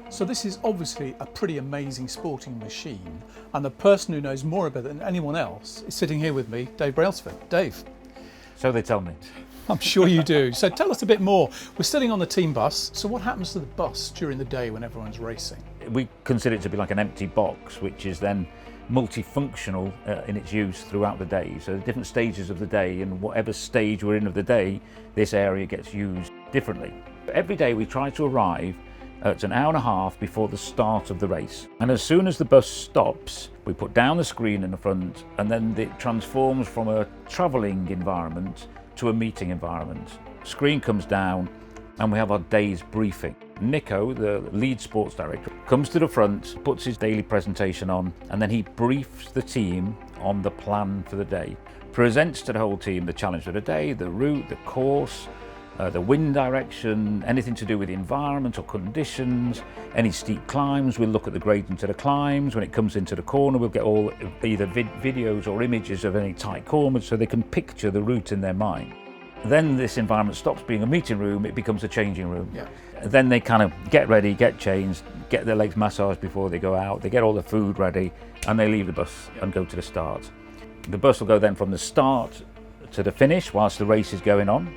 So this is obviously a pretty amazing sporting machine, and the person who knows more about it than anyone else is sitting here with me, Dave Brailsford. Dave. So they tell me. I'm sure you do. So tell us a bit more. We're sitting on the team bus. So what happens to the bus during the day when everyone's racing? We consider it to be like an empty box, which is then multifunctional in its use throughout the day. So the different stages of the day, and whatever stage we're in of the day, this area gets used differently. Every day we try to arrive at an hour and a half before the start of the race. And as soon as the bus stops, we put down the screen in the front, and then it transforms from a travelling environment to a meeting environment. Screen comes down and we have our day's briefing. Nico, the lead sports director, comes to the front, puts his daily presentation on, and then he briefs the team on the plan for the day. Presents to the whole team the challenge of the day, the route, the course, the wind direction, anything to do with the environment or conditions, any steep climbs. We'll look at the gradient of the climbs. When it comes into the corner, we'll get all either videos or images of any tight corners so they can picture the route in their mind. Then this environment stops being a meeting room, it becomes a changing room. Yeah. Then they kind of get ready, get changed, get their legs massaged before they go out, they get all the food ready, and they leave the bus and go to the start. The bus will go then from the start to the finish whilst the race is going on.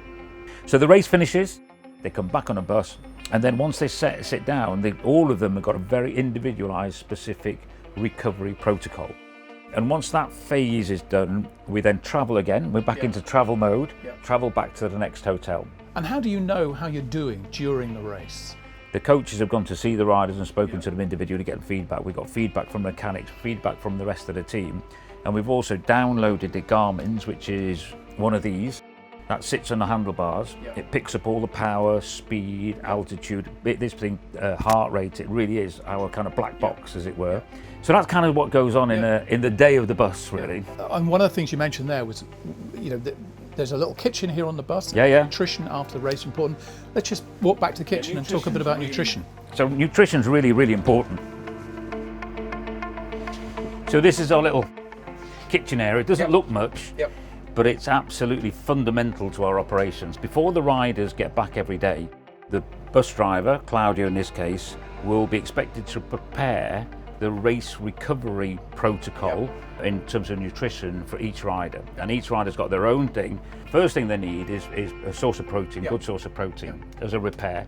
So the race finishes, they come back on a bus, and then once they sit down, all of them have got a very individualised, specific recovery protocol. And once that phase is done, we then travel again. We're back into travel mode, travel back to the next hotel. And how do you know how you're doing during the race? The coaches have gone to see the riders and spoken to them individually, getting feedback. We've got feedback from mechanics, feedback from the rest of the team. And we've also downloaded the Garmin's, which is one of these. That sits on the handlebars. It picks up all the power, speed, altitude, this thing, heart rate. It really is our kind of black box, as it were. So that's kind of what goes on in the day of the bus, really. And one of the things you mentioned there was, there's a little kitchen here on the bus. Yeah. Nutrition after the race is important. Let's just walk back to the kitchen and talk a bit about nutrition. So nutrition's really, really important. So this is our little kitchen area. It doesn't look much. But it's absolutely fundamental to our operations. Before the riders get back every day, the bus driver, Claudio in this case, will be expected to prepare the race recovery protocol in terms of nutrition for each rider. And each rider's got their own thing. First thing they need is a source of protein, good source of protein, as a repair.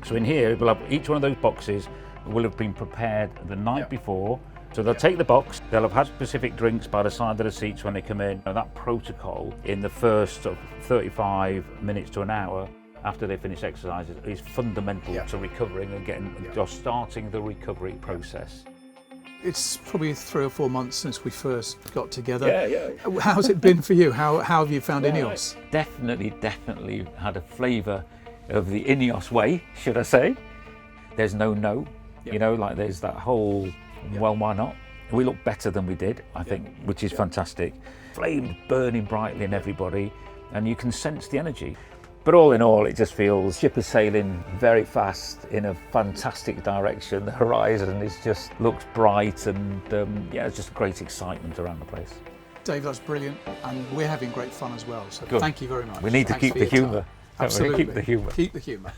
So in here, we'll have each one of those boxes will have been prepared the night before. So they'll take the box, they'll have had specific drinks by the side of the seats when they come in. And that protocol in the first sort of 35 minutes to an hour after they finish exercises is fundamental to recovering and getting or starting the recovery process. It's probably 3 or 4 months since we first got together. How's it been for you? How have you found INEOS? Definitely had a flavour of the INEOS way, should I say. There's no, there's that whole, well, why not? We look better than we did, I think, which is fantastic. Flames burning brightly in everybody, and you can sense the energy. But all in all, it just feels ship is sailing very fast in a fantastic direction. The horizon looks bright, and it's just great excitement around the place. Dave, that's brilliant, and we're having great fun as well. So Good. Thank you very much. We need to keep the humour. Absolutely. Keep the humour. Keep the humour.